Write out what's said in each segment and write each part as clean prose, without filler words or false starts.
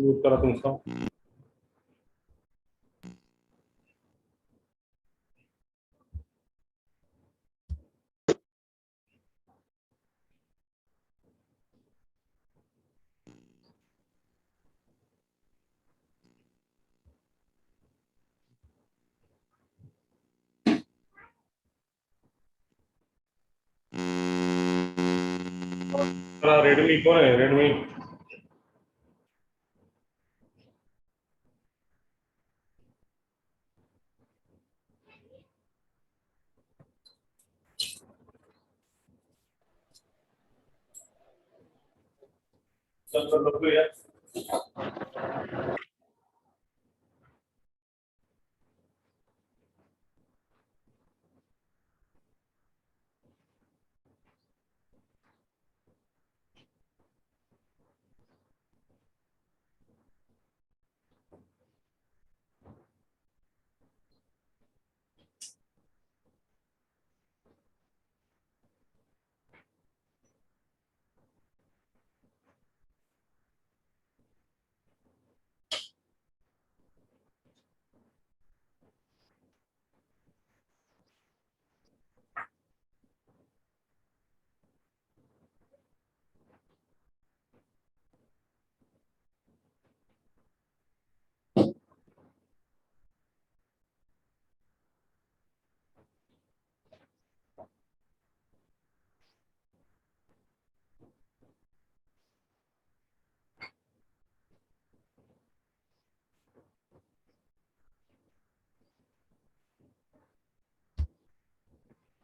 उत्तर तुमचं. रेडमी कोण आहे? रेडमी बघूया.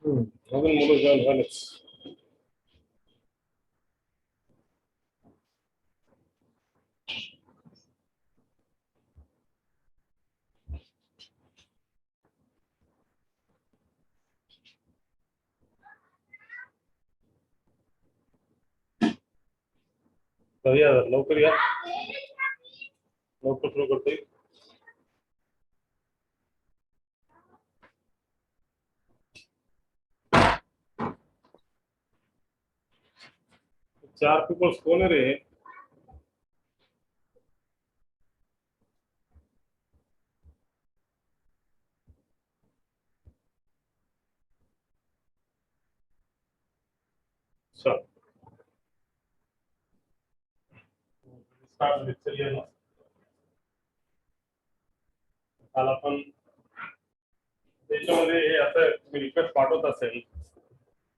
अजून मुलं जॉईन झालेच. या लवकर या, लवकर सुरू करतोय. चार पीपल्स कोण रे? चल चलिए ना. काल आपण त्याच्यामध्ये हे आता तुम्ही रिक्वेस्ट पाठवत असेल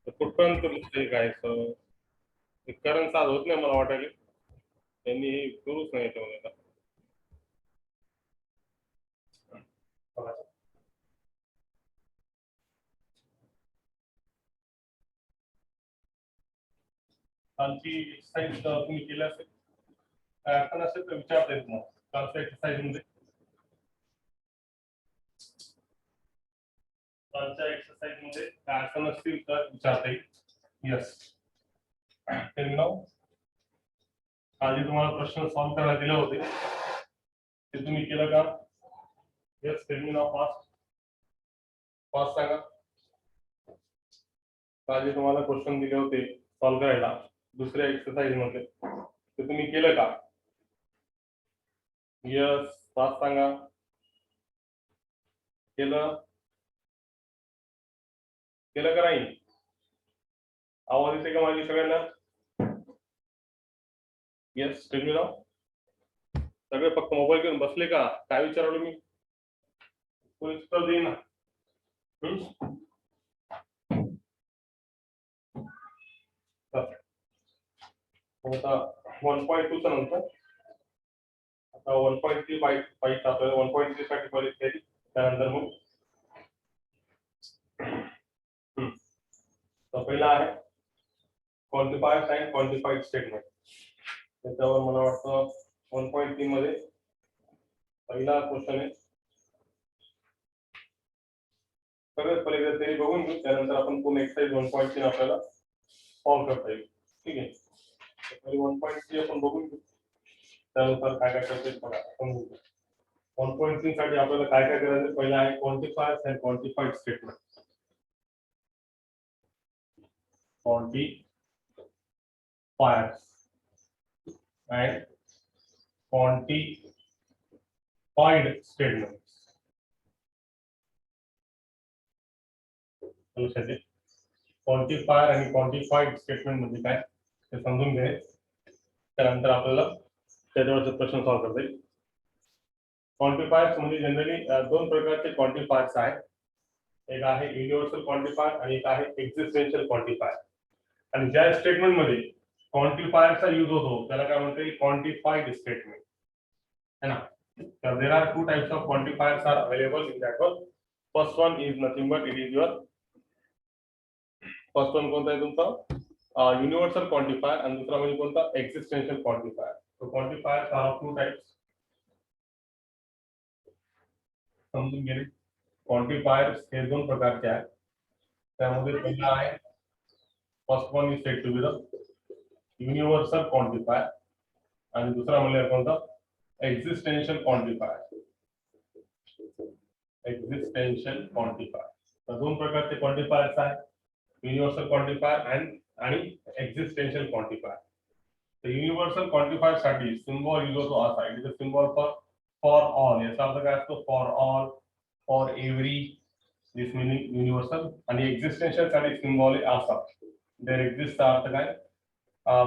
तर कुठपर्यंत तुमचं काय करण साध होत नाही मला वाटायला. त्यांनी हे करूच नाही याच्यामध्ये आता. कालची एक्सरसाइज तुम्ही केली असेल, काय अडचण असेल तर विचारता येईल तुम्हाला. कालच्या एक्सरसाइज मध्ये काय अडचण असतील तर विचारता येईल. यस आधी तुम्हाला प्रश्न सॉल्व्ह करायला दिले होते ते तुम्ही केलं का? यस फास्ट फास्ट सांगा. आधी तुम्हाला क्वेश्चन दिले होते सॉल्व्ह करायला दुसऱ्या एक्सरसाइज मध्ये, ते तुम्ही केलं का? यस फास्ट सांगा. केलं केलं का नाही? आवाज येते का माझी सगळ्यांना? येस सगळे फक्त मोबाईल घेऊन बसले का? काय विचारलो मी? कोणी उत्तर देईना. आता 1.2 चा नंतर आता 1.3 पाहिजे. 1.3 साठी परीक्षा त्यानंतर मग तर पहिला आहे क्वांटिफायर्स अँड क्वांटिफाईड स्टेटमेंट. त्याच्यावर मला वाटतं 1.3 मध्ये पहिला क्वेश्चन आहे. सगळ्यात पहिले तरी बघून घेऊ, त्यानंतर आपण पूर्ण एक्सरसाइज 1.3 आपल्याला सॉल्व्ह करता येईल. ठीक आहे, पहिले 1.3 आपण बघून घेऊ, त्यानुसार काय काय करता येईल बघा समजून घ्या. 1.3 साठी आपल्याला काय काय करायचं. पहिला आहे quantifiers and quantified statement. quantifiers and quantified statements. Quantifier आणि क्वांटिफाईड स्टेटमेंट म्हणजे काय ते समजून घ्या, त्यानंतर आपल्याला त्याच्यावरचे प्रश्न सॉल्व्ह करता येईल. क्वांटिफायर्स म्हणजे जनरली दोन प्रकारचे क्वांटिफायर्स आहेत. एक आहे युनिव्हर्सल क्वांटिफायर आणि एक आहे एक्झिस्टेन्शियल क्वांटिफायर. आणि ज्या स्टेटमेंट मध्ये क्वांटिफायरचा यूज होतो त्याला काय म्हणते, क्वांटिफाईड स्टेटमेंट है ना. तर there are two types of quantifiers are available in that one. First one is nothing but it is your first one कोणता आहे तुमचा युनिव्हर्सल क्वांटिफायर आणि दुसरा म्हणजे कोणता existential quantifier. So quantifiers are of two types. समजून घे. Quantifiers हे दोन प्रकारचे आहेत. त्यामध्ये पहिला आहे first one is said to be the universal quantifier आणि दुसरा म्हणजे कोणता एक्झिस्टेन्शियल क्वांटिफायर. Existential quantifier. तर दोन प्रकारचे क्वांटिफायर्स आहेत, युनिव्हर्सल क्वांटिफायर आणि एक्झिस्टेन्शियल क्वांटिफायर. तर युनिव्हर्सल क्वांटिफायर साठी सिम्बॉल यूज होतो असा, it is a symbol for all. याचा अर्थ काय असतो, for all, for every, this meaning universal. आणि एक्झिस्टेन्शियल साठी सिम्बॉल आहे असा, देयर एक्झिस्ट चा अर्थ काय,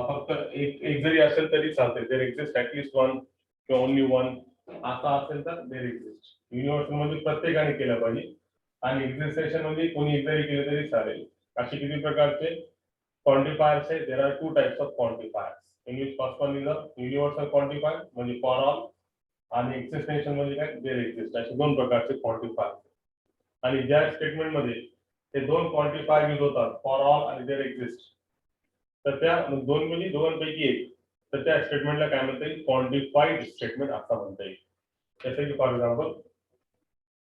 फक्त एक जरी असेल तरी चालते. देयर एक्झिस्ट ऍटलीस्ट वन किंवा ओनली वन असा असेल तर देयर एक्झिस्ट. युनिव्हर्सल म्हणजे प्रत्येकाने केलं पाहिजे आणि एक्झिस्टेन्शियल म्हणजे कोणी एक जरी केलं तरी चालेल. असे किती प्रकारचे क्वांटिफायर्स आहे. There are two types of quantifiers. In which first one is a universal quantifier म्हणजे फॉर ऑल आणि एक्झिस्टेन्शियल म्हणजे काय, देयर एक्झिस्ट. असे दोन प्रकारचे क्वांटिफायर. आणि ज्या स्टेटमेंट मध्ये हे दोन क्वांटिफायर यूज होतात, फॉर ऑल आणि देयर एक्झिस्ट, तर त्या दोन म्हणजे दोघांपैकी एक, तर त्या स्टेटमेंटला काय म्हणता येईल, क्वांटिफाईड स्टेटमेंट असं म्हणता येईल. जसे की फॉर एक्झाम्पल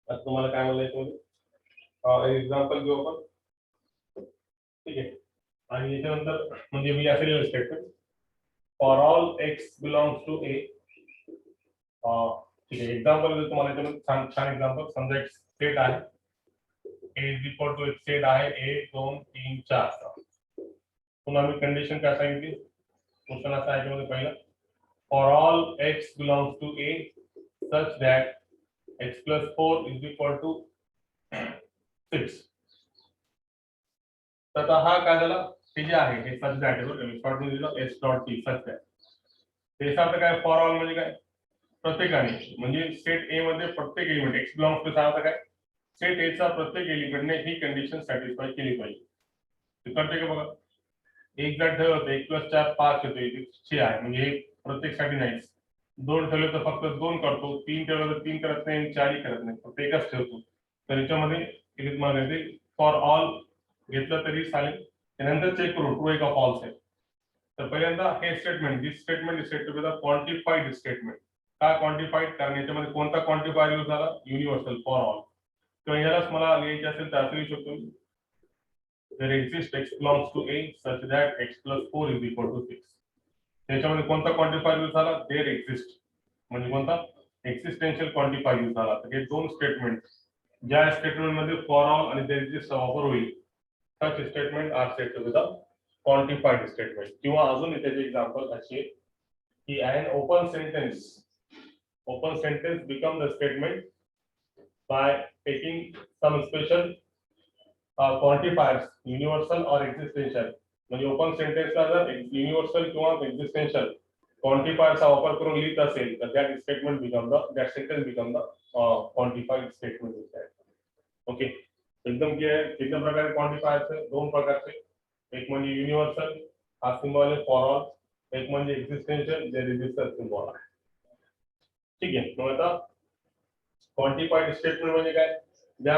आता तुम्हाला काय म्हणायचं, एक्झाम्पल घेऊ आपण. ठीक आहे, आणि याच्यानंतर म्हणजे मी असे लिहिलं statement for all X belongs to A. ठीक आहे, एक्झाम्पल तुम्हाला याच्यामध्ये छान छान एक्झाम्पल. समजा एक स्टेट आहे, ए इज इक्वल टू एक स्टेट आहे, 1 2 3 4. पुन्हा मी कंडिशन काय सांगितली, क्वेश्चन असा आहे याच्यामध्ये पहिला, for all X belongs to A such that X plus 4 is equal to 6. तर हा काय झाला, ते जे आहे हे सच दॅट आहे बरोबर. शॉर्ट मध्ये दिलं S dot T such that. त्याचा अर्थ काय, फॉर ऑल म्हणजे काय, प्रत्येकाने, म्हणजे स्टेट ए मध्ये प्रत्येक एलिमेंट एक्स बिलॉंग्स टू चा अर्थ काय, स्टेट ए चा प्रत्येक एलिमेंटने ही कंडिशन सॅटिस्फाय केली पाहिजे. ते करते का बघा. एक जर ठेवलं होतं 1 + 4 5 येतो, इथे 6 आहे, म्हणजे हे प्रत्येकसाठी नाहीच. 2 ठेवले तर फक्त 2 करतो, 3 ठेवलं तर 3 करत नाही, 4 करत नाही, फक्त एकच ठेवतो. तर याच्यामध्ये फॉर ऑल घेतलं तरी चालेल. त्यानंतर चेक करू ट्रू आहे का फॉल्स आहे. तर पहिल्यांदा हे statement, this statement is said to be the quantified statement. का क्वांटिफाईड, कारण याच्यामध्ये कोणता क्वांटिफायर यूज झाला, युनिव्हर्सल फॉर ऑल. किंवा यालाच मला लिहायचे असेल तर असं लिहू शकतो, there exists x belongs to a such that x plus 4 is equal to 6. त्याच्यामध्ये कोणता क्वांटिफायर यूज झाला, देयर एक्झिस्ट, म्हणजे कोणता एक्झिस्टेन्शियल क्वांटिफायर यूज झाला. तर हे दोन स्टेटमेंट, ज्या स्टेटमेंट मध्ये फॉर ऑल आणि देयर एक्झिस्ट वापर होईल, such statement are said to be the quantified statement. किंवा अजून त्याचे एक्झाम्पल असे की an open sentence become the statement by taking some special quantifiers universal और एक्झिस्टेन्शियल. म्हणजे ओपन सेंटेन्सला जर युनिव्हर्सल किंवा एक्झिस्टेन्शियल क्वांटिफायरचा वापर करून लिहित असेल तर that statement become the, that sentence become the quantified statement. Okay, एकदम क्लिअर. किती प्रकारे क्वांटिफायर्स, दोन प्रकारचे. एक म्हणजे युनिव्हर्सल, हा सिम्बॉल आहे फॉर ऑल. एक म्हणजे एक्झिस्टेन्शियल, जे रेजिस्टर सिम्बॉल आहे. ठीक आहे, मग आता क्वांटिफाईड स्टेटमेंट म्हणजे काय, ज्या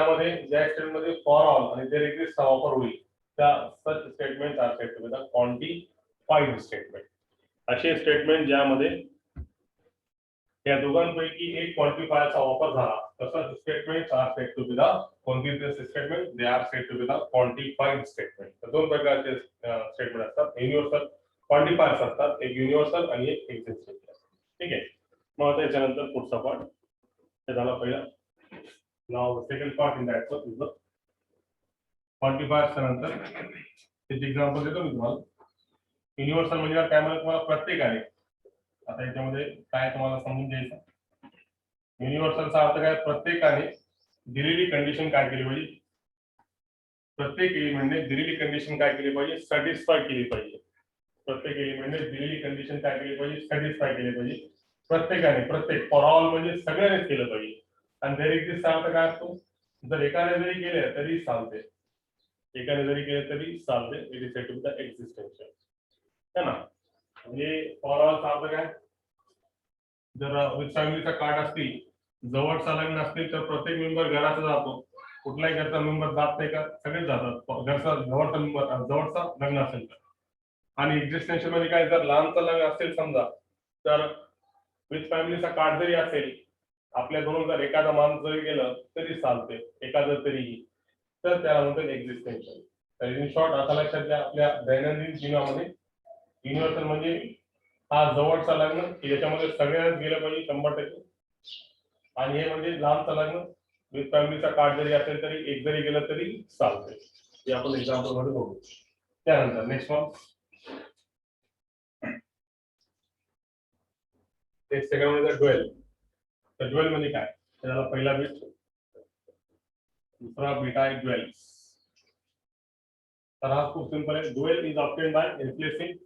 स्टेटमेंटमध्ये फॉर ऑल आणि देयर एक्झिस्ट चा वापर होईल such statements are said to be the quantified statement. असे स्टेटमेंट ज्यामध्ये या दोघांपैकी एक क्वांटिफायरचा वापर झाला तसं statements are said to be the कोणते statement they are said to be the quantified statement. तर दोन प्रकारचे स्टेटमेंट असतात. युनिव्हर्सल क्वांटिफायर्स असतात, एक युनिव्हर्सल आणि एक एक्झिस्टेंशियल. ठीक आहे. मग त्याच्यानंतर पुढचा पार्ट हे झाला पहिला. नाव second part in that is the quantifiers. नंतर त्याचे एक्झाम्पल देतो मी तुम्हाला. युनिव्हर्सल म्हणजे काय म्हणजे तुम्हाला प्रत्येकाने आता याच्यामध्ये काय तुम्हाला समजून घ्यायचं. युनिव्हर्सलचा अर्थ काय, प्रत्येकाने दिलेली कंडिशन काय केली पाहिजे, प्रत्येक एलिमेंटने दिलेली कंडिशन काय केली पाहिजे, सॅटिस्फाय केली पाहिजे. प्रत्येक एलिमेंटने दिलेली कंडिशन काय केली पाहिजे, सॅटिस्फाय केली पाहिजे. प्रत्येकाने, प्रत्येक फॉर ऑल म्हणजे सगळ्यांनीच केलं पाहिजे. आणि जर एक्झिस्ट अर्थ काय असतो, जर एकाने जरी केले तरी चालते, एकाने जरी केले तरी चालते. It is said to be the existential. है ना. म्हणजे फॉर ऑल अर्थ काय, जर विथ फॅमिलीचा कार्ड असतील, जवळचा लग्न असतील तर प्रत्येक मेंबर घराचा जातो. कुठलाही घरचा मेंबर जात नाही का, सगळेच जातात. घरचा जवळचा मेंबर जवळचा लग्न असेल तर. आणि एक्झिस्टेंशियल म्हणजे काय, जर लांबचा लग्न असेल समजा, तर विथ फॅमिलीचा कार्ड जरी असेल, आपल्या दोन जर एखादा माणूस जरी गेलं तरी चालते, एखादं तरीही, तर त्याला म्हणतात एक्झिस्टेंशियल. तर इन शॉर्ट आता लक्षात घ्या, आपल्या दैनंदिन जीवनामध्ये युनिव्हर्सल म्हणजे हा जवळचा लग्न की याच्यामध्ये सगळ्यांनाच गेलं पाहिजे 100%. आणि हे म्हणजे लांबचं लग्न विथ फॅमिलीचा कार्ड जरी असेल तरी एक जरी गेलं तरी चालते. हे आपण एक्झाम्पल मध्ये बघू. त्यानंतर नेक्स्ट वन, सेकंड म्हणजे ड्युएल. तर ड्युएल म्हणजे काय, त्याला पहिला बीट, दुसरा बीट आहे ड्युएल्स. तर हा खूप सिंपल आहे. Dual is obtained by replacing,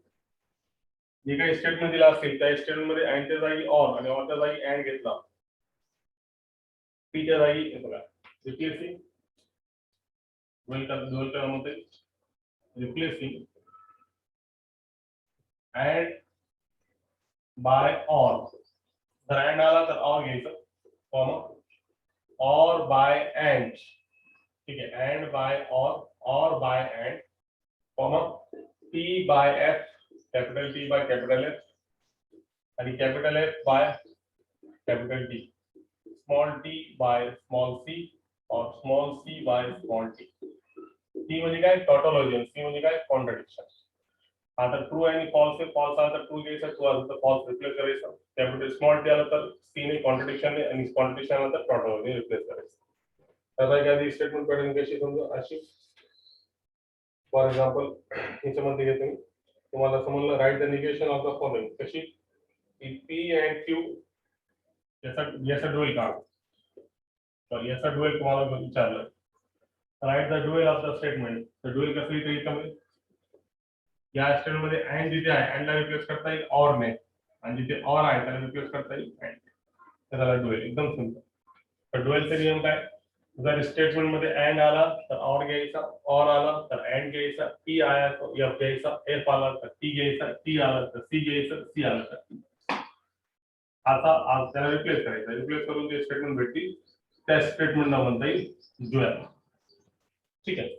जे काही स्टेटमेंट दिला असेल त्या स्टेटमेंट मध्ये अँडच्या जागी ऑर आणि ऑरच्या जागी अँड घेतला, पीच्या जागी बघा रिप्लेसिंग, ड्युएलच्या मध्ये रिप्लेसिंग अँड बाय ऑर. जर अँड आला तर ऑर घ्यायचं, कॉमा ऑर बाय अँड. ठीक आहे. And by or by and, comma T by F, capital T by capital F आणि capital F by capital T, small T by small C और small C by small T. T म्हणजे काय, tautology. C म्हणजे काय, contradiction. आता true आणि false आहे, false आला तर ट्रू घ्यायचा, ट्रू आला तर फॉल्स रिप्लेस करायचं. कॅपिटल स्मॉल टी आला तर सी ने कॉन्ट्रडिक्शन ने आणि कॉन्ट्रडिक्शन आला तर टॉटोलॉजी रिप्लेस करायचं. आता एखादी स्टेटमेंट पॅटर्न कशी समजू अशी. फॉर एक्झाम्पल याच्यामध्ये घेतो मी, तुम्हाला समजलं, write the negation of the following. कशी, पी अँड क्यू याचा ड्युएल काढ. तर याचा ड्युएल तुम्हाला विचारलं, write the dual of the statement. तर ड्युएल कसं येतं याच्यामध्ये, या स्टेटमेंट मध्ये अँड जिथे आहे अँडला रिप्लेस करता येईल ऑर ने, आणि जिथे ऑर आहे त्याला रिप्लेस करता येईल अँड. त्याला ड्युएल. एकदम सिंपल. तर ड्युएलचा नियम काय, जर स्टेटमेंट मध्ये अँड आला तर ऑर घ्यायचा, ऑर आला तर अँड घ्यायचा, टी आला तर एफ घ्यायचा, एफ आला तर टी घ्यायचा, टी आला तर सी घ्यायचं, सी आला तर टी. आता त्याला रिप्लेस करायचं. रिप्लेस करून जे स्टेटमेंट भेटतील त्या स्टेटमेंटला म्हणता येईल ड्युएल. ठीक आहे.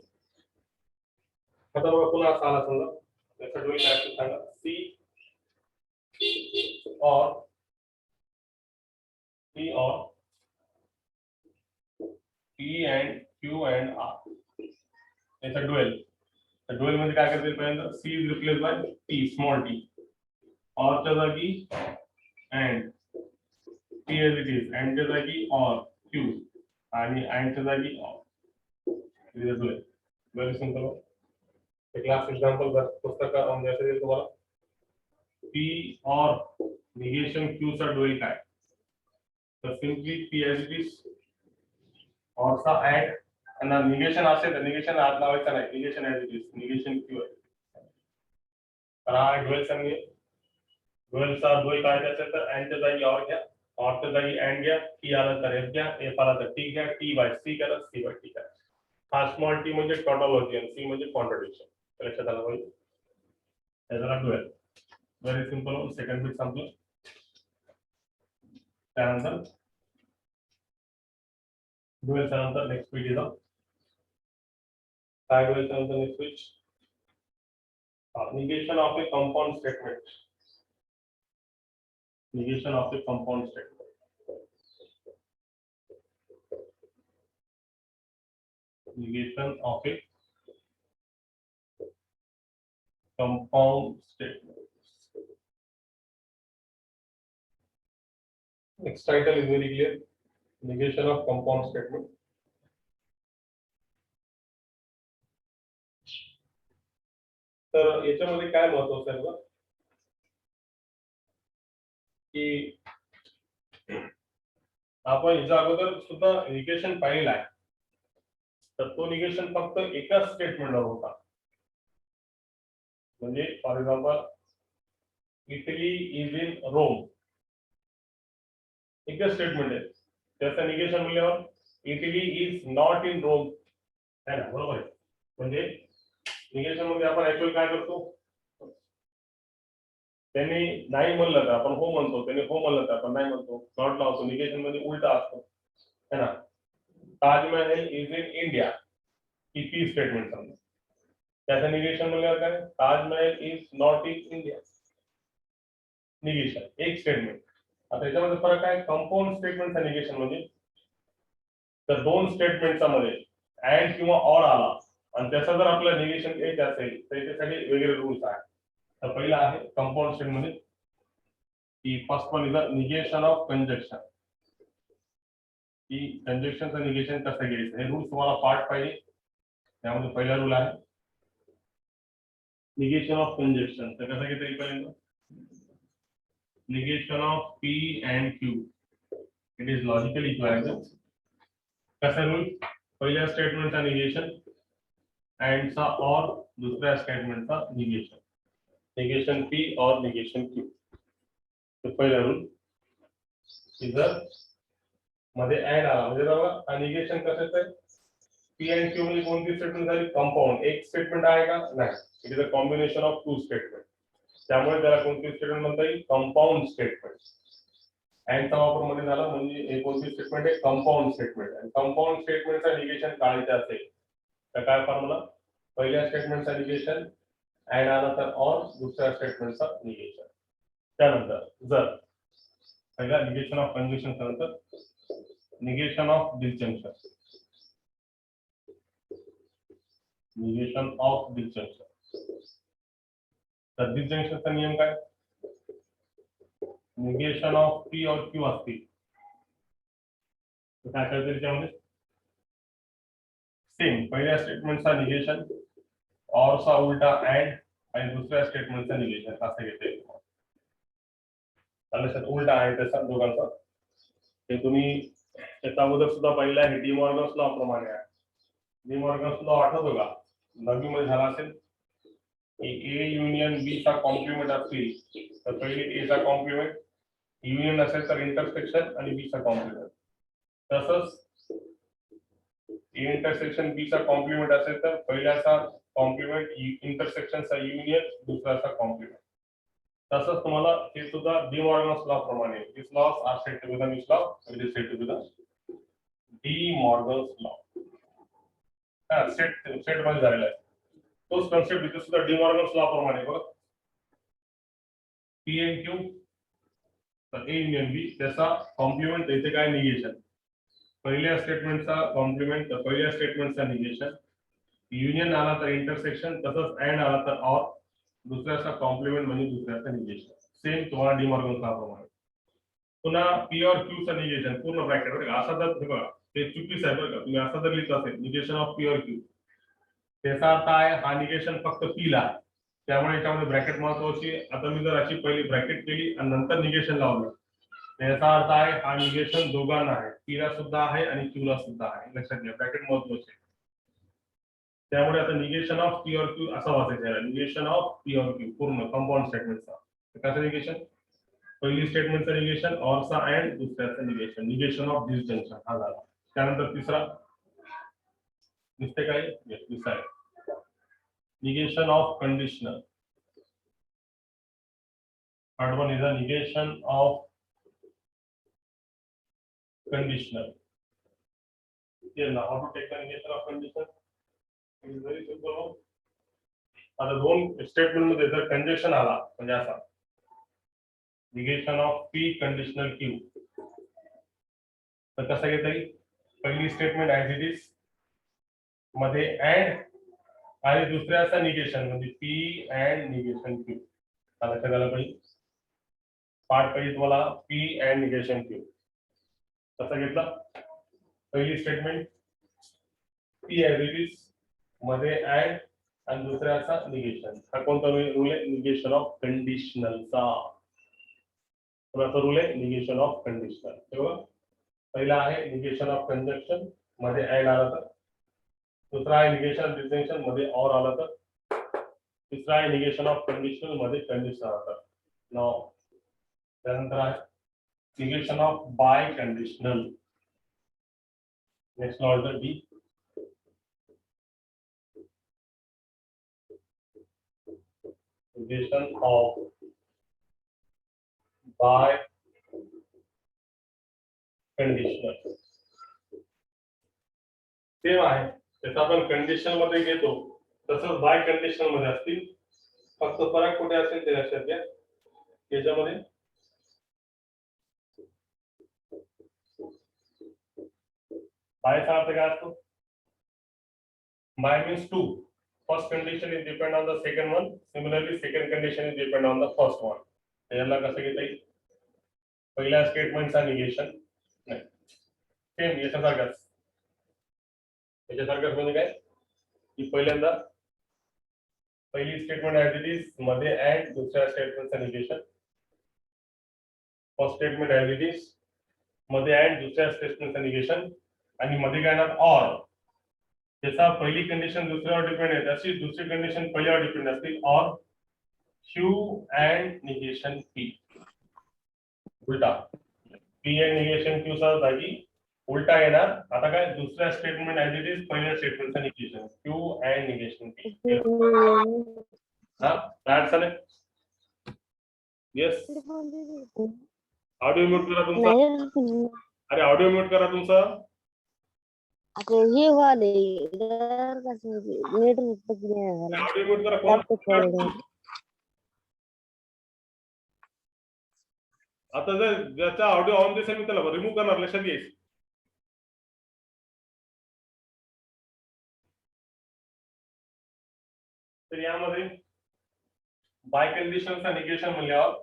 आता बघा पुन्हा असा आला समजा, त्याचा ड्युएल काय असेल सांगा, सी और टी और P and Q and R. याचा ड्युएल. तर ड्युएल मध्ये काय करता येईल, पहिल्यांदा C is replace by T, small T. ऑरच्या जागी and, T as it is, अँडच्या जागी ऑर Q आणि अँडच्या जागी ऑर. Dual very simple. एक क्लास एक्झाम्पल पुस्तकामध्ये असं देईल तुम्हाला, P और निगेशन Q चा ड्युएल काय, तर simply P as it is और सा ऐड ना निगेशन असेल तर निगेशन आत लावायचा नाही, negation as it is, negation Q आहे. तर हा ड्युएल सांगे. ड्युएलचा ड्युएल काय असेल तर अँडच्या जागी ऑर घ्या, ऑरच्या जागी अँड घ्या, टी आला तर एफ घ्या, एफ आला तर टी घ्या, टी बाय सी करा, सी बाय टी करा. हा स्मॉल टी म्हणजे टॉटोलॉजी आणि सी म्हणजे कॉन्ट्रडिक्शन. लक्षात आलं पाहिजे. त्याला dual. Very simple. Second beat संपलं. त्यानंतर ड्युएलच्या नंतर नेक्स्ट बीट येतं sideways and then switch. Negation of a compound statement. Negation of a compound statement. Negation of a compound statement. Next title is very clear. Negation of compound statement. तर याच्यामध्ये काय महत्वाचं आहे बघा की आपण याच्या अगोदर सुद्धा निगेशन पाहिलेला आहे. तर तो निगेशन फक्त एकाच स्टेटमेंटवर होता. म्हणजे for example Italy is in Rome, एकच स्टेटमेंट आहे. त्याचं निगेशन म्हणल्यावर Italy is not in Rome है ना, बरोबर आहे. म्हणजे निगेशन मध्ये आपण ऍक्च्युअली काय करतो, त्यांनी नाही म्हणलं तर आपण हो म्हणतो, त्यांनी हो म्हणलं तर आपण नाही म्हणतो, नॉट लावतो. निगेशन मध्ये उलटा असतो है ना. Taj Mahal is in India he P statement समजा, त्याचं निगेशन म्हणल्यावर काय, Taj Mahal is not in India. Negation एक स्टेटमेंट. आता याच्यामध्ये फरक आहे कंपाऊंड स्टेटमेंटचा निगेशन मध्ये, तर दोन स्टेटमेंटचा मध्ये अँड किंवा ऑर आला आणि त्याचा जर आपल्याला निगेशन घ्यायचं असेल तर त्याच्यासाठी वेगळे रूल्स आहेत. तर पहिला आहे कंपाऊंड स्टेटमेंट मध्ये की first one is the negation of conjunction. की कंजक्शनचं निगेशन कसं घ्यायचं हे रूल्स तुम्हाला पाठ पाहिजे. त्यामध्ये पहिला रूल आहे निगेशन ऑफ कंजक्शन. तर कसं घेता येईल पहिल्यांदा, negation of P and Q. It is logically equivalent. कसा रूल, पहिल्या स्टेटमेंटचा निगेशन अँड चा और दुसऱ्या स्टेटमेंटचा निगेशन, निगेशन P और निगेशन Q. तो पहिला रूल जर मध्ये अँड आला म्हणजे बघा निगेशन कशाचं आहे, P and Q मध्ये कोणती स्टेटमेंट झाली, कंपाऊंड. एक स्टेटमेंट आहे का, नाही. It is a combination of two statement. त्यामुळे त्याला कोणती स्टेटमेंट म्हणता येईल, कंपाऊंड स्टेटमेंट. अँडचा वापर मध्ये झाला म्हणजे एक कोणती स्टेटमेंट आहे, कंपाऊंड स्टेटमेंट. आणि कंपाऊंड स्टेटमेंटचा निगेशन काढायचं असेल तर काय फॉर्म्युला, पहिल्या स्टेटमेंटचा निगेशन अँड आला तर ऑर दुसऱ्या स्टेटमेंटचा निगेशन. त्यानंतर जर पहिला निगेशन ऑफ कंजक्शन नंतर negation of disjunction. Negation of disjunction. तर डिसजंक्शनचा नियम काय, निगेशन ऑफ पी और क्यू असतील तर काय करायचं त्याच्यामध्ये, सेम पहिल्या स्टेटमेंटचा निगेशन और चा उलटा अँड आणि दुसऱ्या स्टेटमेंटचा निगेशन असं घेता येईल. सर उलटा आहे त्याचा दोघांचा, ते तुम्ही त्याच्या अगोदर सुद्धा पहिला आहे डी मॉर्गन्स लॉ प्रमाणे आहे. डी मॉर्गन्स लॉ आठवतो का, 9वी मध्ये झाला असेल. ए युनियन बी चा कॉम्प्लिमेंट असतील तर पहिले ए चा कॉम्प्लिमेंट, युनियन असेल तर इंटरसेक्शन आणि बी चा कॉम्प्लिमेंट. तसंच ए इंटरसेक्शन बी चा कॉम्प्लिमेंट असेल तर पहिल्याचा कॉम्प्लिमेंट इंटरसेक्शनचा युनियन, दुसऱ्याचा कॉम्प्लिमेंट. तसंच तुम्हाला हे सुद्धा डी मॉर्गन्स लॉ प्रमाणे, this laws are said to be the which law, it is said to be the De Morgan's law. हा सेट मध्ये झालेला आहे तोच कन्सेप्ट इथे सुद्धा डी मॉर्गन्स लॉ प्रमाणे बघा. पी एन क्यू तर ए युनियन बी, त्याचा कॉम्प्लिमेंट इथे काय निगेशन, पहिल्या स्टेटमेंटचा कॉम्प्लिमेंट तर पहिल्या स्टेटमेंटचा निगेशन, युनियन आला तर इंटरसेक्शन, तसंच अँड आला तर ऑर दुसऱ्याचा कॉम्प्लिमेंट म्हणजे दुसऱ्याचा निगेशन. सेम तुम्हाला डी मॉर्गन लॉ प्रमाणे. पुन्हा पी और क्यू चा निगेशन पूर्ण ब्रॅकेट बघा, असा जर हे बघा ते चुकीचं आहे बरं का, तुम्ही असं जर लिहिलं असेल निगेशन ऑफ पी और क्यू, त्याचा अर्थ आहे हा निगेशन फक्त पी ला आहे, त्यामुळे याच्यामध्ये ब्रॅकेट महत्वाची. आता मी जर अशी पहिली ब्रॅकेट केली आणि नंतर निगेशन लावलं त्याचा अर्थ आहे हा निगेशन दोघांना आहे, पी ला सुद्धा आहे आणि क्यू ला सुद्धा आहे. लक्षात घ्या ब्रॅकेट महत्वाचे. त्यामुळे आता निगेशन ऑफ पी और क्यू असा वाचायचं आहे, निगेशन ऑफ पी और क्यू पूर्ण कंपाऊंड स्टेटमेंटचा. कसं निगेशन, पहिली स्टेटमेंटचं निगेशन और चा अँड दुसऱ्याचं निगेशन, निगेशन ऑफ डिसजंक्शन हा झाला. त्यानंतर तिसरा दिसते काय, तिसरा आहे negation of conditional. Third one is a negation of conditional. Here now how to take the negation of condition. Very simple. आता दोन स्टेटमेंट मध्ये जर कंजेक्शन आला म्हणजे असा negation of P conditional Q तर कसं घेता येईल. पहिली स्टेटमेंट ऍज इट इज मध्ये अँड आणि दुसऱ्याचा निगेशन म्हणजे पी अँड निगेशन क्यू. लक्षात आलं पाहिजे. पार्ट पाहिजे तुम्हाला पी अँड निगेशन क्यू. कसं घेतला. पहिली statement P as it is मध्ये अँड आणि दुसऱ्याचा निगेशन. हा कोणता रूल आहे. Negation of कंडिशनलचा. कोणाचा रूल आहे. Negation of conditional. बरोबर. पहिला आहे निगेशन ऑफ कंजक्शन मध्ये ऍड आला तर. दुसरा आहे निगेशन डिस्टिंक्शन मध्ये और आला तर. तिसरा आहे निगेशन ऑफ कंडिशनल मध्ये कंडिशन आला तर. नाव त्यानंतर आहे negation of by conditional. Next law is D. negation of by conditional. Same आहे. जसं आपण कंडिशन मध्ये घेतो तसंच बाय कंडिशनल मध्ये असतील. फक्त फरक कुठे असेल ते लक्षात घ्या. याच्यामध्ये बायचा अर्थ काय असतो. By means two. First condition is depend on the second one. Similarly, second condition is depend on the first one. याला कसं घेता येईल. पहिल्या स्टेटमेंटचा निगेशन नाही. सेम याच्यासारखाच म्हणजे काय की पहिल्यांदा पहिली स्टेटमेंट ऍज इट इज मध्ये अँड दुसऱ्या स्टेटमेंटचा negation. First statement as it is मध्ये अँड दुसऱ्या स्टेटमेंटचा निगेशन आणि मध्ये काय येणार ऑर. जैसा पहिली कंडिशन दुसऱ्यावर डिपेंड आहे तशी दुसरी कंडिशन पहिल्यावर डिपेंड असते. और क्यू अँड निगेशन पी. उलटा पी अँड निगेशन क्यू चा जागी उलटा येणार. आता काय दुसऱ्या स्टेटमेंट ऍज इट इज पहिल्या स्टेटमेंटचा negation Q and negation P. हा काय चालेल. येस. ऑडिओ म्यूट करा तुमचा. अरे ऑडिओ म्यूट करा तुमचा. आता हे वाले कसं नेटवर्क पकडले झाला. ऑडिओ म्यूट करा. कोण आता जर ज्याचा ऑडिओ ऑन दिसेल मी त्याला रिमूव्ह करणार. लक्षात घ्यायचं. तर यामध्ये बाय कंडिशनचा निगेशन म्हणल्यावर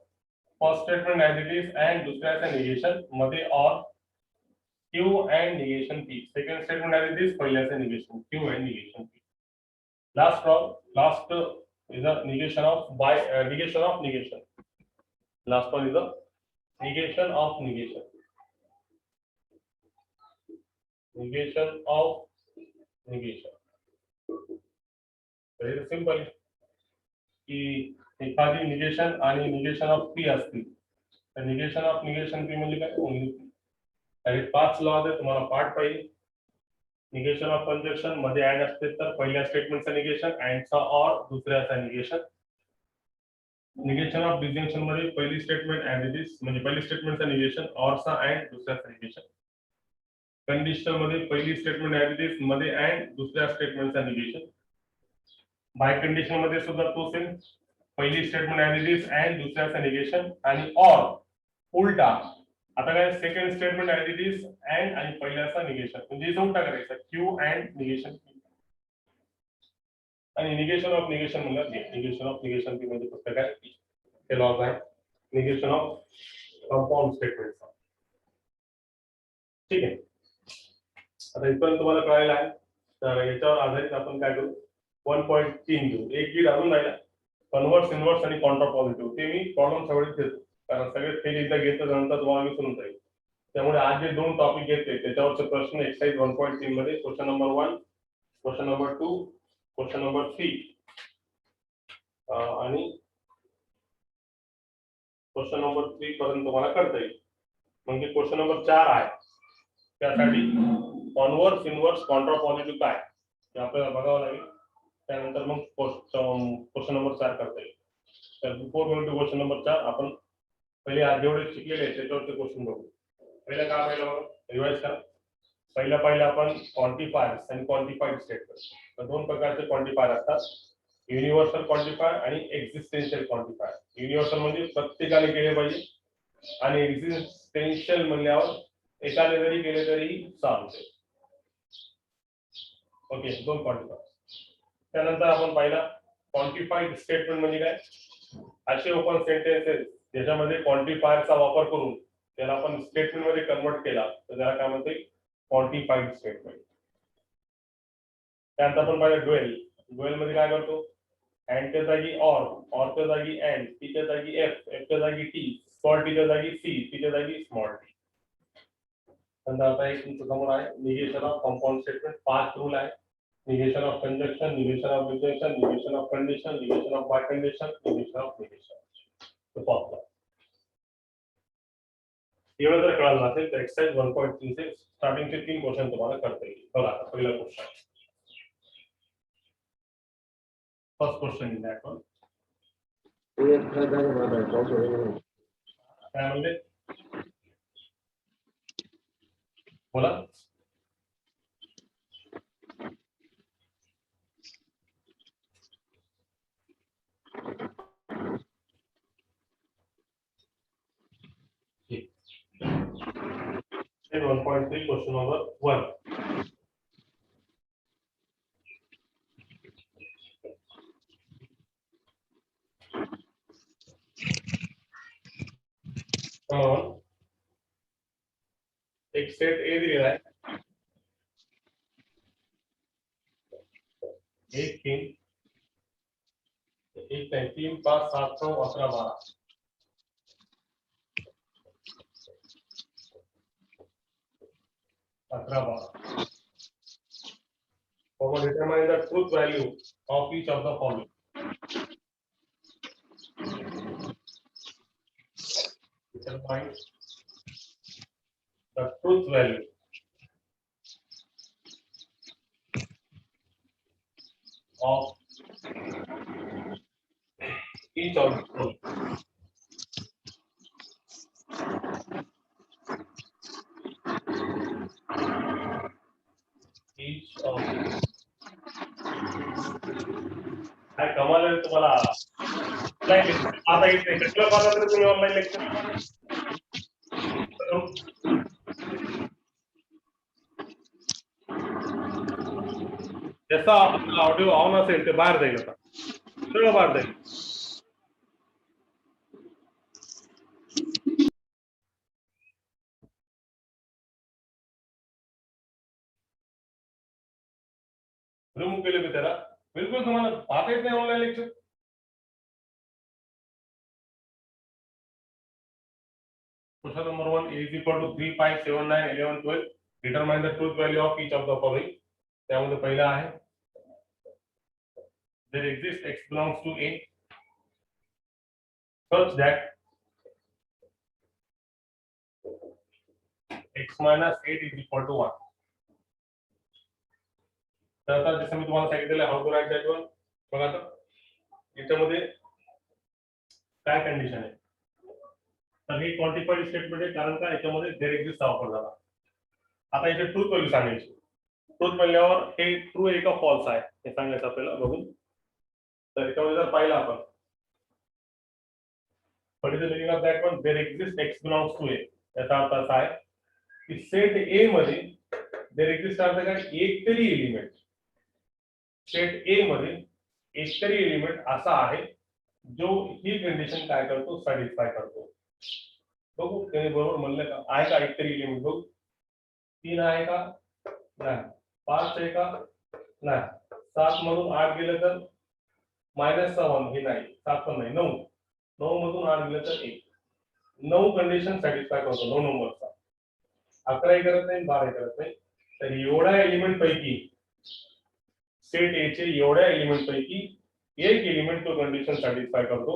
first statement as it is and दुसऱ्याचा निगेशन मध्ये or Q and negation P. Second statement as it is पहिल्याचा negation Q and negation P. Last is a negation of by negation of negation. Last one is a negation of negation. Negation of negation. Very simple. की एखादी negation आणि negation of P असतील तर negation of negation P म्हणजे काय. Only P. 5 law आहे तुम्हाला part पाहिजे. निगेशन ऑफ कंजक्शन मध्ये ऍड असते तर पहिल्या स्टेटमेंटचा निगेशन अँडचा और दुसऱ्याचा निगेशन. निगेशन ऑफ डिस्टिंक्शन मध्ये पहिली स्टेटमेंट ऍज इट इज म्हणजे पहिली स्टेटमेंटचा निगेशन ऑरचा अँड दुसऱ्याचा निगेशन. कंडिशनल मध्ये पहिली स्टेटमेंट ऍज इट इज मध्ये अँड दुसऱ्या स्टेटमेंटचा निगेशन. बाय कंडिशन मध्ये सुद्धा तो सेम. पहिली statement as it is and दुसऱ्याचा निगेशन आणि और उलटा. आता काय second statement as it is and आणि पहिल्याचा निगेशन म्हणजे इथं उलटा करायचा क्यू अँड निगेशन. आणि निगेशन ऑफ निगेशन म्हणलं निगेशन ऑफ निगेशन पी म्हणजे फक्त काय ते लॉज आहे. निगेशन ऑफ कंपाऊंड स्टेटमेंटचा. ठीक आहे. आता इथपर्यंत तुम्हाला कळायला आहे. तर याच्यावर आधारित आपण काय करू 1.3 घेऊ. एक गीड अजून राहिला कन्व्हर्स इन्व्हर्स आणि कॉन्ट्रा पॉझिटिव्ह. ते मी प्रॉब्लेम सगळेच घेतो कारण सगळे फेल एकदा घेतलं नंतर तुम्हाला विसरून जाईल. त्यामुळे आज जे दोन टॉपिक घेतले त्याच्यावरचे प्रश्न एक्सरसाइज 1.3 मध्ये question number 1, question number 2, question number 3 आणि क्वेश्चन नंबर 3 पर्यंत तुम्हाला करता येईल. म्हणजे क्वेश्चन नंबर 4 आहे त्यासाठी कॉन्व्हर्स इन्व्हर्स कॉन्ट्रा पॉझिटिव्ह काय ते आपल्याला बघावं लागेल. त्यानंतर मग क्वेश्चन नंबर 4 करता येईल. तर before going to question number 4 आपण पहिले आज जेवढे शिकलेले आहेत त्याच्यावरचे क्वेश्चन बघू. पहिला काय पहिलं बघा रिवाइज करा. पहिला आपण क्वांटिफायर्स आणि क्वांटिफाईड स्टेटमेंट, तर दोन प्रकारचे क्वांटिफायर असतात, युनिव्हर्सल क्वांटिफायर आणि एक्झिस्टेन्शियल क्वांटिफायर. युनिव्हर्सल म्हणजे प्रत्येकाने केले पाहिजे आणि एक्झिस्टेन्शियल म्हणल्यावर एकाने जरी केले तरी चालते. ओके, दोन क्वांटिफायर. त्यानंतर आपण पाहिला क्वांटिफाईड स्टेटमेंट म्हणजे काय, असे ओपन सेंटेन्सेस ज्याच्यामध्ये क्वांटिफायरचा वापर करून त्याला आपण स्टेटमेंट मध्ये कन्वर्ट केला तर त्याला काय म्हणते, क्वांटिफाईड स्टेटमेंट. त्यानंतर आपण पाहिलं ड्युएल. ड्युएल मध्ये काय करतो, अँडच्या जागी ऑरच्या जागी अँड, टीच्या जागी एफच्या जागी टी, स्मॉल टीच्या जागी सी, टीच्या जागी स्मॉल टी. नंतर आता एक तुमच्या समोर आहे negation of compound statement. 5 rule आहे. negation of conjunction, negation of disjunction, negation of condition, negation of bicondition, negation of negation. तो फॉर्म्युला एवढं जर कळालं असेल तर एक्सरसाइज 1.3 से स्टार्टिंगचे 3 क्वेश्चन तुम्हाला करता येईल. बघा आता पहिला question, first question in that one. काय म्हणले, बोला. And 1.3 question number 1. एक सेट ए दिलेला आहे, 1 3 1 नाही 3 5 7 9 11 12. Determine the truth value of each of the following. Determine the truth value of each of the following. Each of काय कमाल आहे तुम्हाला. आता इथे कसलं पाहता तर तुम्ही ऑनलाईन लेक्चर जसा आपला ऑडिओ ऑन असेल ते बाहेर जाईल, आता सगळं बाहेर जाईल. रिमूव्ह केले मी त्याला, बिलकुल तुम्हाला पाहता येत नाही online lecture. Question number 1, a is equal to 3 5 7 9 11 12. Determine the truth value of each of the following. त्यामध्ये पहिला आहे, there exists x belongs to a such that x minus 8 is equal to 1. तर आता जसं मी तुम्हाला सांगितलेलं how to write that one. बघा आता याच्यामध्ये काय कंडिशन आहे, तर हे क्वांटिफाईड स्टेटमेंट आहे, कारण का याच्यामध्ये देयर एक्झिस्ट वापर झाला. आता याचे ट्रूथ व्हॅल्यू सांगायची. ट्रूथ म्हणल्यावर हे ट्रू आहे का फॉल्स आहे हे सांगायचं आपल्याला बघून. तर याच्यामध्ये जर पाहिलं आपण, what is the meaning of that one, there exist X belongs to A. याचा अर्थ असा आहे की सेट ए मध्ये देयर एक्झिस्ट अर्थ काय, एक तरी एलिमेंट, सेट ए मध्ये एक तरी एलिमेंट असा आहे जो ही कंडिशन काय करतो, सॅटिस्फाय करतो. बघू त्याने बरोबर म्हणलं का, आहे का एक तरी एलिमेंट. बघू 3 आहे का, नाही. 5 आहे का, नाही. 7 मधून 8 गेलं तर -7 हे नाही, 7 पण नाही. 9 मधून 8 गेलं तर 1. 9 कंडिशन सॅटिस्फाय करतो 9 नंबरचा. 11 करत नाही, 12 करत नाही. तर एवढ्या एलिमेंट पैकी, सेट ए चे एवढ्या एलिमेंट पैकी एक एलिमेंट तो कंडिशन सॅटिस्फाय करतो.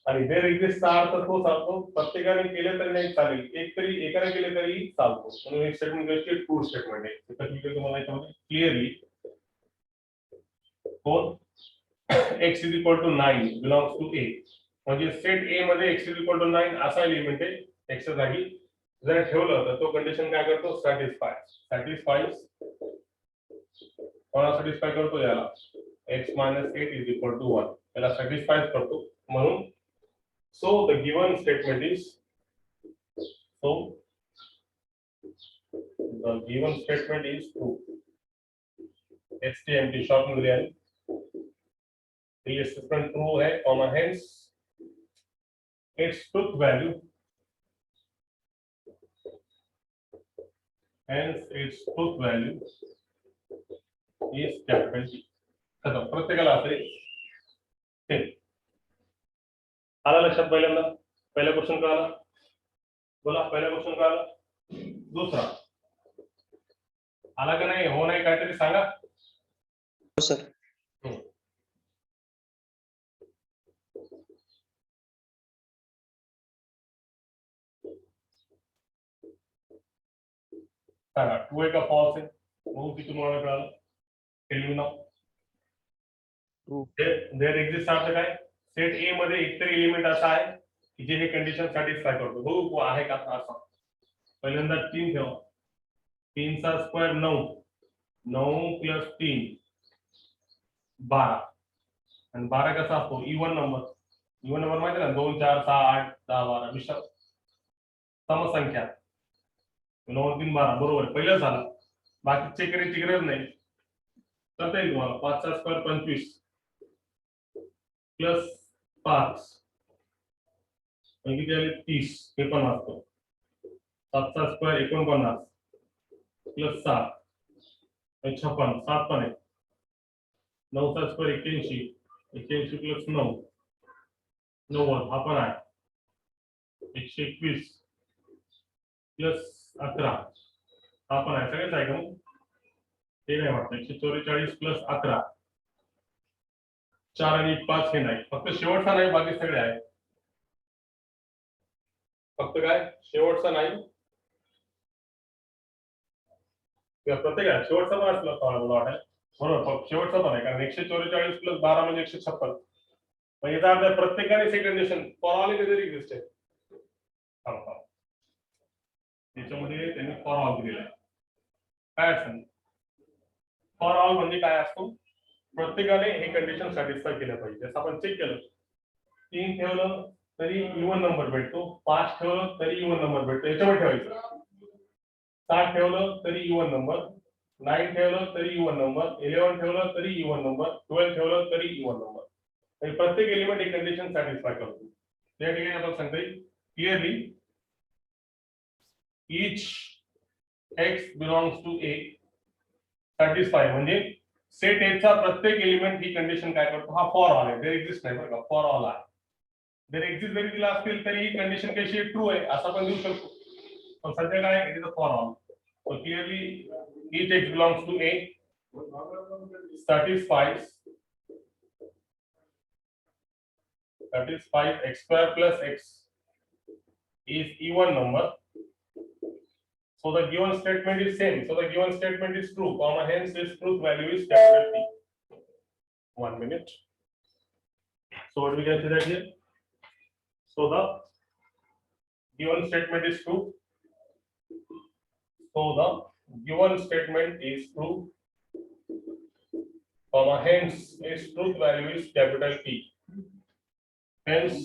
आणि देयर एक्झिस्ट अर्थ तो सांगतो प्रत्येकाने केले तरी नाही चालेल, एक तरी एकाने केले तरी चालतो. म्हणून एक स्टेटमेंट म्हणजे ट्रू स्टेटमेंट आहे. तर तुम्हाला याच्यामध्ये क्लिअरली कोण x is equal to 9 belongs to a, म्हणजे सेट ए मध्ये x is equal to 9 असा एलिमेंट आहे, x च्या जागी जर ठेवलं तर तो कंडिशन काय करतो, सॅटिस्फाय कोणाला सॅटिस्फाय करतो, याला x - 8 इज इक्वल टू 1, याला सॅटिस्फाय करतो. म्हणून so the given statement is true. STMT short में दिया है, तो ये स्टेटमेंट ट्रू है, comma hence its truth value is capital T. खतम. प्रत्येकाला असेल सेम. आला लक्षात? पहिल्यांदा पहिला क्वेश्चन का आला, बोला पहिला क्वेश्चन का आला, दुसरा आला का नाही, हो नाही काहीतरी सांगा. हो सर. सांगा ट्रू आहे का फॉल्स आहे, म्हणून ती तुम्हाला कळालं. Tell me now. True. There exist अर्थ काय, सेट ए मध्ये एकतरी एलिमेंट असा आहे की जे हे कंडिशन सॅटिस्फाय करतो. बघू आहे का असा. पहिल्यांदा 3 ठेवा, 3 चा स्क्वेअर 9, 9 प्लस 3 12, आणि 12 कसा असतो, इवन नंबर. इवन नंबर माहिती ना, 2 4 6 8 10 12 विषम समसंख्या. 9 3 12 बरोबर आहे, पहिलं झालं. बाकी चेक करायची गरज नाही, करता येईल तुम्हाला. 5 चा स्क्वेअर 25 प्लस 5 किती आले 30, हे पण असतो. 7 चा स्क्वेअर 49 प्लस 7 56, 7 पण आहे. 9 चा स्क्वेअर 81, 81 प्लस 9 90, हा पण आहे. 121 प्लस 11, हा पण आहे. सगळेच आहे का मग, ते नाही वाटतं. 144 प्लस 11, 4 आणि 5 हे नाही, फक्त शेवटचा नाही, बाकी सगळे आहे. फक्त काय शेवटचा नाही, प्रत्येक शेवटचा पण असला वाटेल बरोबर. शेवटचा पण आहे, कारण 144 प्लस 12 म्हणजे 156. म्हणजे याचा अर्थ प्रत्येकाने सेकंड कंडिशन फॉर ऑल कधी एक्झिस्ट आहे. त्याच्यामध्ये त्यांनी फॉर ऑल दिलेला आहे. काय असेल फॉर ऑल म्हणजे काय असतो, प्रत्येकाने हे कंडिशन सॅटिस्फाय केलं पाहिजे. जसं आपण चेक केलं, 3 ठेवलं तरी इवन नंबर भेटतो, 5 ठेवलं तरी इवन नंबर भेटतो, याच्यावर ठेवायचं. 7 ठेवलं तरी इवन नंबर, 9 ठेवलं तरी इवन नंबर, 11 ठेवलं तरी इवन नंबर, 12 ठेवलं तरी इवन नंबर. म्हणजे प्रत्येक एलिमेंट ही कंडिशन सॅटिस्फाय करतो. त्या ठिकाणी आपण सांगता येईल clearly each x belongs to a satisfy, म्हणजे सेट ए चा प्रत्येक एलिमेंट ही कंडिशन काय करतो, हा फॉर ऑल आहे. देयर एक्झिस्ट नाही बरं का, फॉर ऑल आहे. देयर एक्झिस्ट जरी दिला असतील तरी ही कंडिशन कशी आहे, ट्रू आहे असं पण देऊ शकतो. पण सध्या काय it is a for all. So clearly each x belongs to a satisfies x square plus x is even number. So the given statement is same. So the given statement is true, comma hence its truth value is capital T. 1 minute. So what we can say that here? So the given statement is true. So the given statement is true, comma hence its truth value is capital T. Hence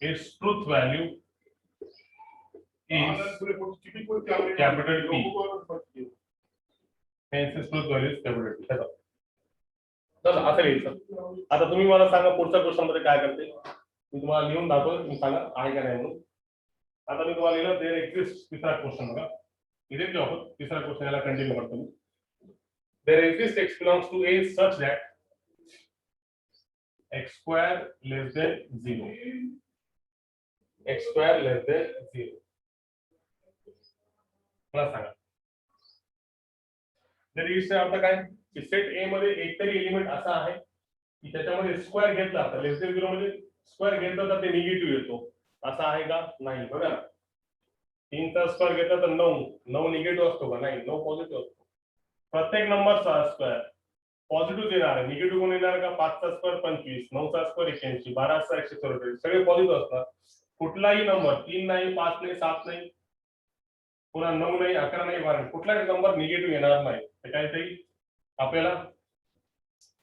its truth value is capital T. Hence its truth value is capital T. चला असं लिहायचं. आता तुम्ही मला सांगा पुढच्या question मध्ये काय करते, मी तुम्हाला लिहून दाखवतो, तुम्ही सांगा आहे का नाही म्हणून. आता मी तुम्हाला लिहिलं देयर एक्झिस्ट, तिसरा क्वेश्चन बघा इथे जो आपण तिसरा क्वेश्चन याला कंटिन्यू करतो. There exist x belongs to a such that x square less than 0, x square less than 0. मला सांगा देयर एक्झिस्ट अर्थ काय, की सेट ए मध्ये एकतरी एलिमेंट असा आहे की त्याच्यामध्ये स्क्वेअर घेतला तर लेस देन 0 म्हणजे स्क्वेअर घेतला तर ते निगेटिव्ह येतो, असा आहे का, नाही. बघा 3 चा स्क्वेअर घेतला तर 9 निगेटिव्ह असतो का, नाही, 9 पॉझिटिव्ह असतो. प्रत्येक नंबरचा स्क्वेअर पॉझिटिव्ह देणार आहे. निगेटिव्ह कोण येणार का, 5 चा स्क्वेअर 25, 9 चा स्क्वेअर 81, 12 चा 144, सगळे पॉझिटिव्ह असतात. कुठलाही नंबर 3 नाही 5 नाही 7 नाही पुन्हा 9 नाही 11 नाही 12 नाही, कुठलाही नंबर निगेटिव्ह येणार नाही. तर काहीतरी आपल्याला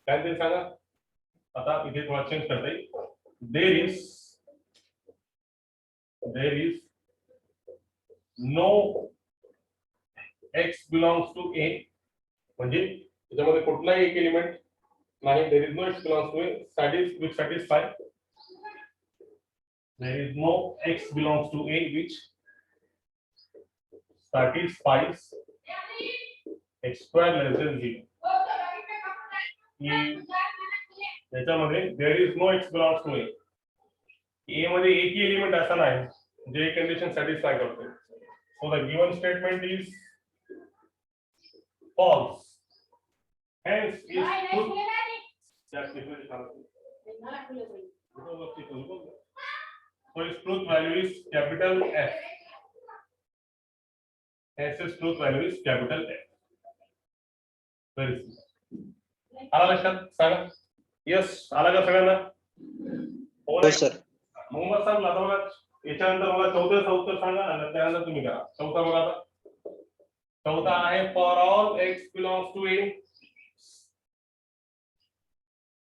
काहीतरी सांगा. आता इथे थोडा चेंज करता येईल. there is no x belongs to a, म्हणजे त्याच्यामध्ये कुठलाही एक एलिमेंट नाही. there is no x belongs to a which satisfy there is no x belongs to a which satisfies x square less than 0. त्याच्यामध्ये there is no x belongs to a, a मध्ये एकही element असा नाही जे condition satisfy करतो. So the given statement is false. Hence is truth. So its truth value is capital F. Hence its truth value is capital F. Very simple. आला लक्षात सांगा. Yes आला का सगळ्यांना? हो सर. मग बस सांगला आता बघा. याच्यानंतर मला चौथं उत्तर सांगा आणि त्यानंतर तुम्ही करा. चौथा बघा आता. चौथा आहे for all X belongs to A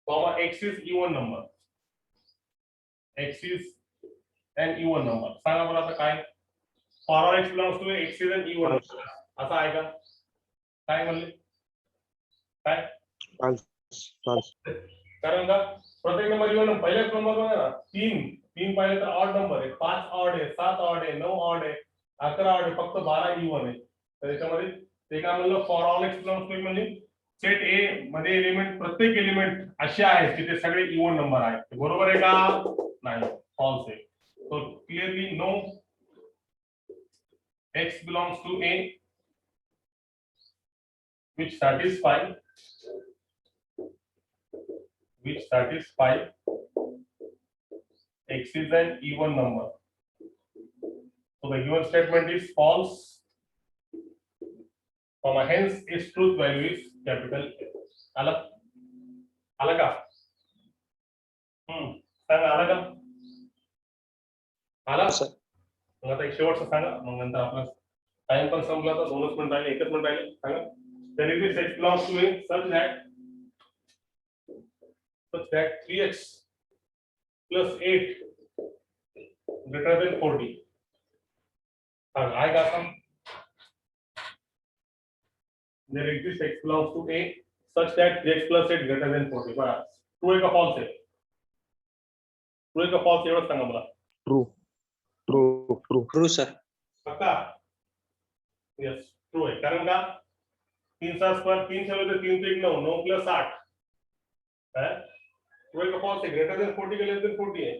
comma x is even number. X is an even number. सांगा मला आता काय? For all x belongs to a, x is an even number. असं आहे का? काय म्हणले? काय? कारण का प्रत्येक नंबर इवन नंबर. पहिल्याच नंबर बघा ना, 3 पाहिले तर ऑड नंबर आहे, 5 ऑड आहे, 7 ऑड आहे, 9 ऑड आहे, 11 ऑड आहे, फक्त 12 इवन आहे. तर याच्यामध्ये ते काय म्हणलं for all X belongs to म्हणजे सेट ए मध्ये एलिमेंट प्रत्येक एलिमेंट असे आहेत की ते सगळे इवन नंबर आहेत. बरोबर आहे का? नाही, फॉल्स आहे. So clearly no X belongs to A which satisfy x is an even number. So the given statement is false. Hence its truth value is capital A. आला का? सांगा आला का? आला सर. मग आता एक शेवटचं सांगा, मग नंतर आपला टाइम पण संपला. तर 2च मिनिट राहिले, 1च मिनिट राहिले. सांगा. There is this x belongs to a such that 3x plus 8 greater than 40. आएगा सम. There exists x belongs to a such that 3x plus 8 greater than 40. बघा, ट्रू आहे का फॉल्स आहे? ट्रू आहे का फॉल्स एवढं सांगा मला. True sir. पक्का? यस ट्रू आहे. कारण का 3 चा स्क्वेअर 3 से होते 3 से 9 9 प्लस 8 है. ट्रू आहे का फॉल्स आहे? ग्रेटर देन 40 का लेस देन 40 आहे.